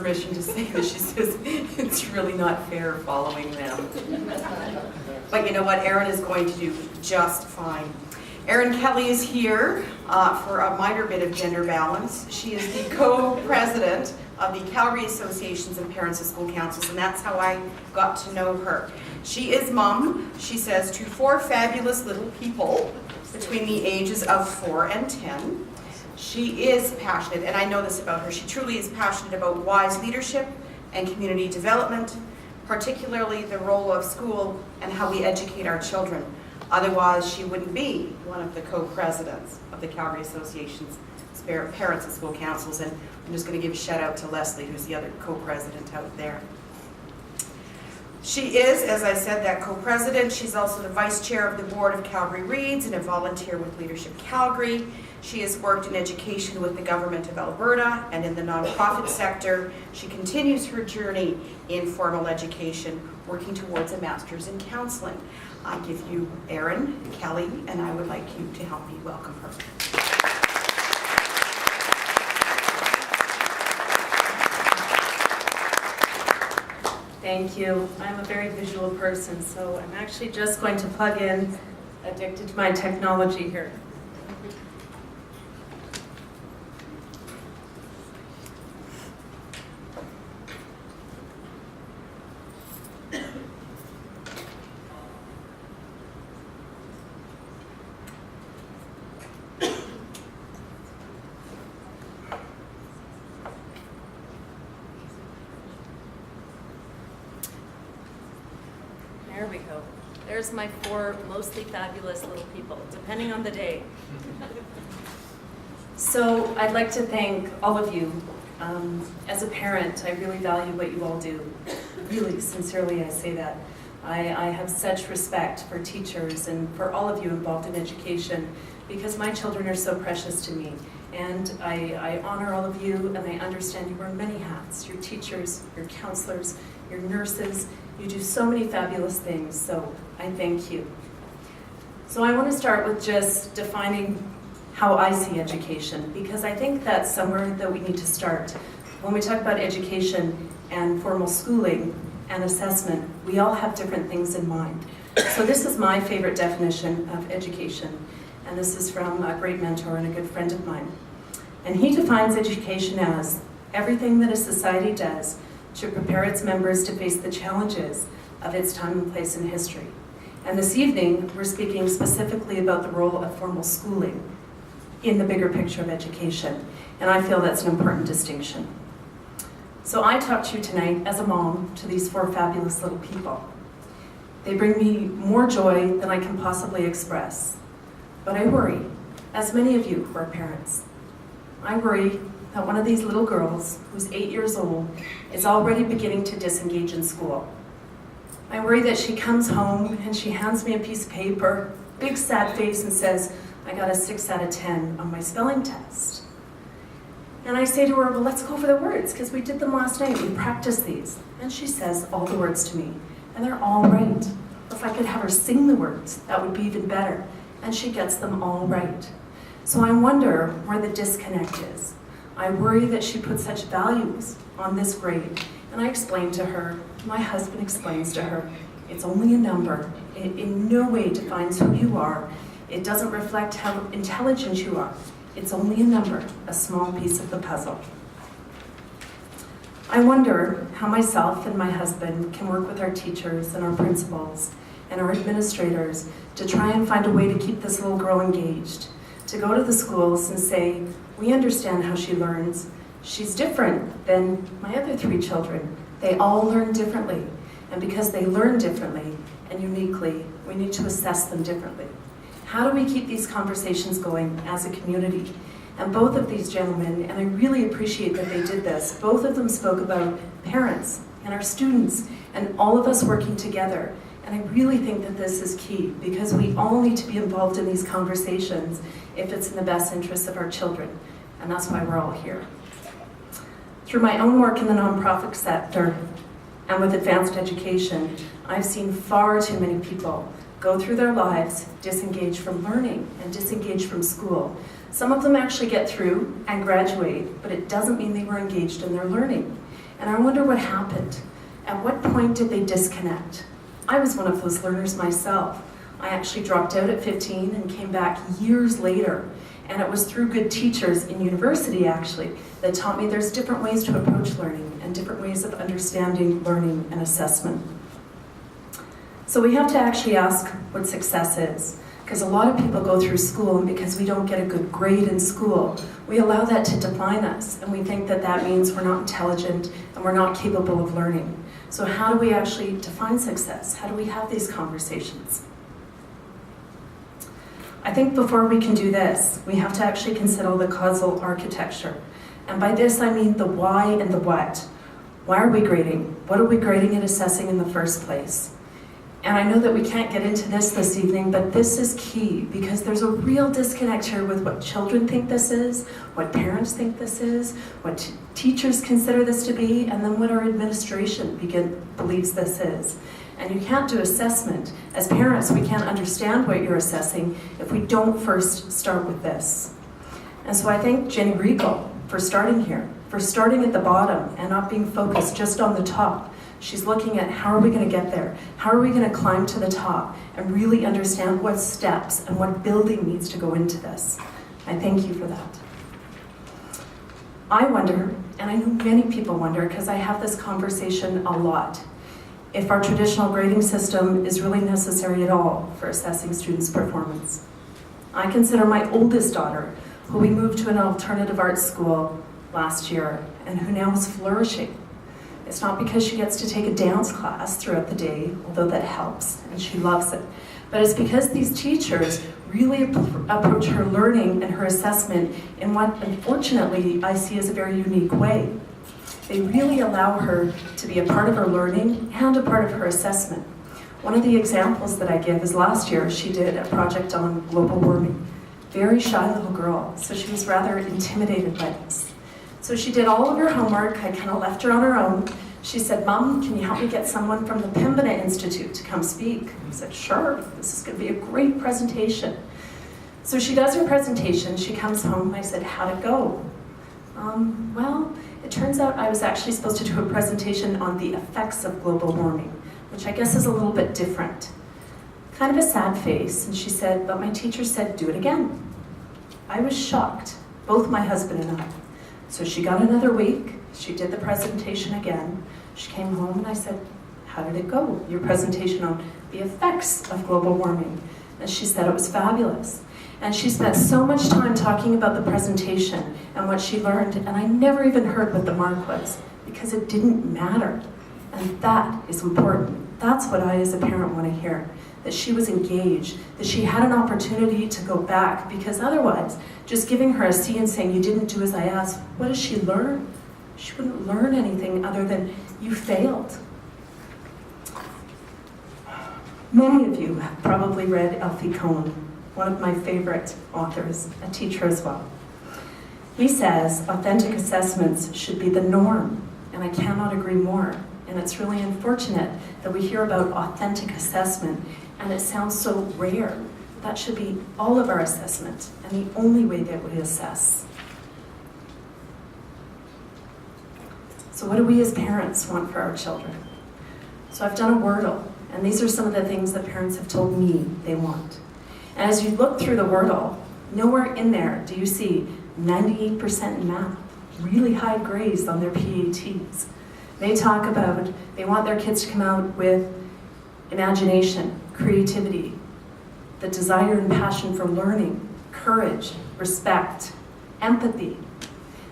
permission to say that she says it's really not fair following them. But you know what? Eryn is going to do just fine. Eryn Kelly is here for a minor bit of gender balance. She is the co-president of the Calgary Associations of Parents of School Councils, and that's how I got to know her. She is mom, she says, to 4 fabulous little people between the ages of 4 and 10. She is passionate, and I know this about her, she truly is passionate about wise leadership and community development, particularly the role of school and how we educate our children. Otherwise, she wouldn't be one of the co-presidents of the Calgary Association's Parents and School Councils, and I'm just going to give a shout out to Leslie, who's the other co-president out there. She is, as I said, that co-president. She's also the vice chair of the board of Calgary Reads and a volunteer with Leadership Calgary. She has worked in education with the government of Alberta and in the nonprofit sector. She continues her journey in formal education, working towards a master's in counseling. I give you Eryn Kelly, and I would like you to help me welcome her. Thank you. I'm a very visual person, so I'm actually just going to plug in, addicted to my technology here. There we go. There's my 4 mostly fabulous little people, depending on the day. So I'd like to thank all of you. As a parent, I really value what you all do. Really, sincerely, I say that. I have such respect for teachers and for all of you involved in education because my children are so precious to me. And I honor all of you, and I understand you wear many hats. You're teachers, you're counselors, you're nurses. You do so many fabulous things, so I thank you. So I want to start with just defining how I see education, because I think that's somewhere that we need to start. When we talk about education and formal schooling and assessment, we all have different things in mind. So this is my favorite definition of education, and this is from a great mentor and a good friend of mine. And he defines education as everything that a society does to prepare its members to face the challenges of its time and place in history. And this evening, we're speaking specifically about the role of formal schooling in the bigger picture of education. And I feel that's an important distinction. So I talk to you tonight as a mom to these 4 fabulous little people. They bring me more joy than I can possibly express. But I worry, as many of you who are parents, I worry that one of these little girls, who's 8 years old, is already beginning to disengage in school. I worry that she comes home and she hands me a piece of paper, big sad face, and says, I got a 6 out of 10 on my spelling test. And I say to her, well, let's go over the words, because we did them last night, we practiced these. And she says all the words to me, and they're all right. If I could have her sing the words, that would be even better. And she gets them all right. So I wonder where the disconnect is. I worry that she puts such values on this grade. And I explain to her, my husband explains to her, it's only a number. It in no way defines who you are. It doesn't reflect how intelligent you are. It's only a number, a small piece of the puzzle. I wonder how myself and my husband can work with our teachers and our principals and our administrators to try and find a way to keep this little girl engaged, to go to the schools and say, we understand how she learns. She's different than my other 3 children. They all learn differently. And because they learn differently and uniquely, we need to assess them differently. How do we keep these conversations going as a community? And both of these gentlemen, and I really appreciate that they did this, both of them spoke about parents and our students and all of us working together. And I really think that this is key because we all need to be involved in these conversations if it's in the best interest of our children. And that's why we're all here. Through my own work in the nonprofit sector and with advanced education, I've seen far too many people go through their lives, disengage from learning and disengage from school. Some of them actually get through and graduate, but it doesn't mean they were engaged in their learning. And I wonder what happened. At what point did they disconnect? I was one of those learners myself. I actually dropped out at 15 and came back years later. And it was through good teachers in university, actually, that taught me there's different ways to approach learning and different ways of understanding learning and assessment. So we have to actually ask what success is. Because a lot of people go through school, and because we don't get a good grade in school, we allow that to define us. And we think that that means we're not intelligent and we're not capable of learning. So how do we actually define success? How do we have these conversations? I think before we can do this, we have to actually consider the causal architecture. And by this, I mean the why and the what. Why are we grading? What are we grading and assessing in the first place? And I know that we can't get into this evening, but this is key because there's a real disconnect here with what children think this is, what parents think this is, what teachers consider this to be, and then what our administration believes this is. And you can't do assessment. As parents, we can't understand what you're assessing if we don't first start with this. And so I thank Jenny Riegel for starting here, for starting at the bottom and not being focused just on the top. She's looking at how are we going to get there? How are we going to climb to the top and really understand what steps and what building needs to go into this? I thank you for that. I wonder, and I know many people wonder because I have this conversation a lot, if our traditional grading system is really necessary at all for assessing students' performance. I consider my oldest daughter, who we moved to an alternative arts school last year and who now is flourishing. It's not because she gets to take a dance class throughout the day, although that helps, and she loves it. But it's because these teachers really approach her learning and her assessment in what, unfortunately, I see as a very unique way. They really allow her to be a part of her learning and a part of her assessment. One of the examples that I give is last year she did a project on global warming. Very shy little girl, so she was rather intimidated by this. So she did all of her homework. I kind of left her on her own. She said, "Mom, can you help me get someone from the Pembina Institute to come speak?" I said, "Sure, this is going to be a great presentation." So she does her presentation. She comes home. I said, "How'd it go?" Well, it turns out I was actually supposed to do a presentation on the effects of global warming, which I guess is a little bit different. Kind of a sad face. And she said, "But my teacher said, do it again." I was shocked, both my husband and I. So she got another week, she did the presentation again, she came home and I said, "How did it go? Your presentation on the effects of global warming." And she said it was fabulous. And she spent so much time talking about the presentation and what she learned, and I never even heard what the mark was, because it didn't matter. And that is important. That's what I as a parent want to hear. That she was engaged, that she had an opportunity to go back, because otherwise, just giving her a C and saying, "You didn't do as I asked," what does she learn? She wouldn't learn anything other than you failed. Many of you have probably read Alfie Kohn, one of my favorite authors, a teacher as well. He says authentic assessments should be the norm, and I cannot agree more. And it's really unfortunate that we hear about authentic assessment and it sounds so rare. That should be all of our assessment and the only way that we assess. So what do we as parents want for our children? So I've done a Wordle, and these are some of the things that parents have told me they want. And as you look through the Wordle, nowhere in there do you see 98% in math, really high grades on their PATs. They talk about, they want their kids to come out with imagination, creativity, the desire and passion for learning, courage, respect, empathy.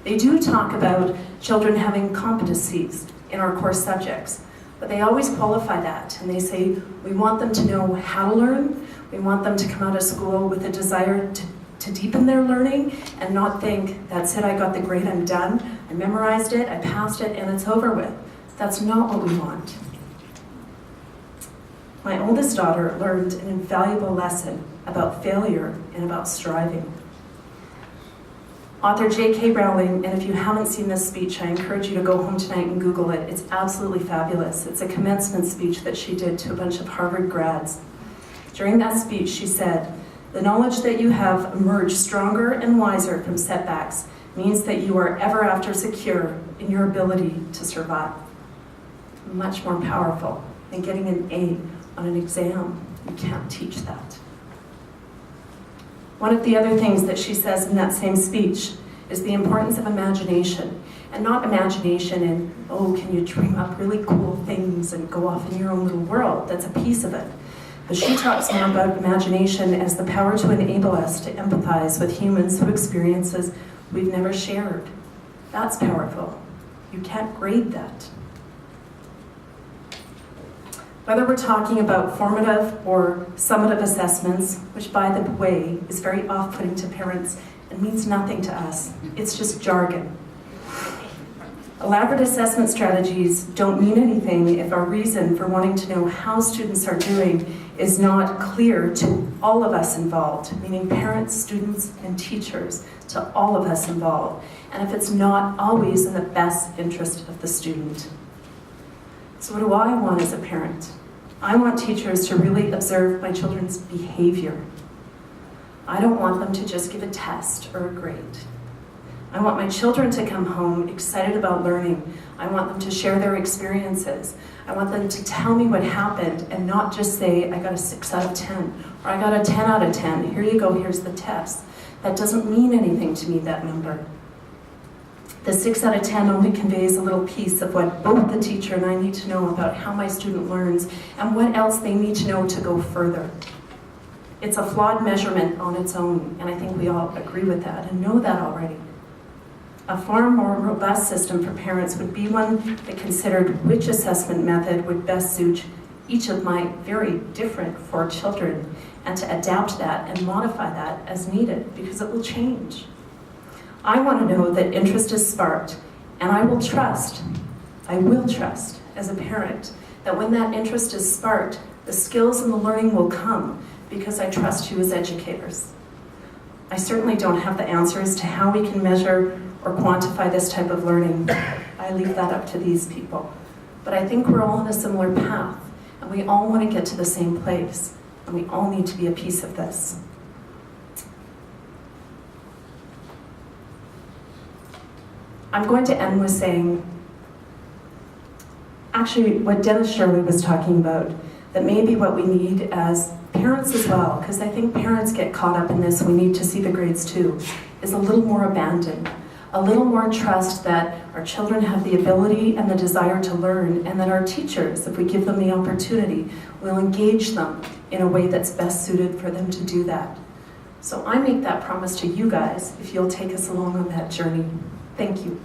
They do talk about children having competencies in our core subjects, but they always qualify that, and they say, we want them to know how to learn, we want them to come out of school with a desire to deepen their learning and not think, that's it, I got the grade, I'm done, I memorized it, I passed it, and it's over with. That's not what we want. My oldest daughter learned an invaluable lesson about failure and about striving. Author J.K. Rowling, and if you haven't seen this speech, I encourage you to go home tonight and Google it. It's absolutely fabulous. It's a commencement speech that she did to a bunch of Harvard grads. During that speech, she said, "The knowledge that you have emerged stronger and wiser from setbacks means that you are ever after secure in your ability to survive. Much more powerful than getting an A on an exam. You can't teach that. One of the other things that she says in that same speech is the importance of imagination. And not imagination in, oh, can you dream up really cool things and go off in your own little world? That's a piece of it. But she talks more about imagination as the power to enable us to empathize with humans who experiences we've never shared. That's powerful. You can't grade that. Whether we're talking about formative or summative assessments, which by the way is very off-putting to parents and means nothing to us, it's just jargon. Elaborate assessment strategies don't mean anything if our reason for wanting to know how students are doing is not clear to all of us involved, meaning parents, students, and teachers, to all of us involved, and if it's not always in the best interest of the student. So what do I want as a parent? I want teachers to really observe my children's behavior. I don't want them to just give a test or a grade. I want my children to come home excited about learning. I want them to share their experiences. I want them to tell me what happened and not just say, I got a 6 out of 10, or I got a 10 out of 10. Here you go, here's the test. That doesn't mean anything to me, that number. The 6 out of 10 only conveys a little piece of what both the teacher and I need to know about how my student learns and what else they need to know to go further. It's a flawed measurement on its own, and I think we all agree with that and know that already. A far more robust system for parents would be one that considered which assessment method would best suit each of my very different 4 children, and to adapt that and modify that as needed, because it will change. I want to know that interest is sparked, and I will trust as a parent that when that interest is sparked, the skills and the learning will come, because I trust you as educators. I certainly don't have the answers to how we can measure or quantify this type of learning. I leave that up to these people. But I think we're all on a similar path, and we all want to get to the same place, and we all need to be a piece of this. I'm going to end with saying, actually what Dennis Shirley was talking about, that maybe what we need as parents as well, because I think parents get caught up in this, we need to see the grades too, is a little more abandon. A little more trust that our children have the ability and the desire to learn, and that our teachers, if we give them the opportunity, will engage them in a way that's best suited for them to do that. So I make that promise to you guys if you'll take us along on that journey. Thank you.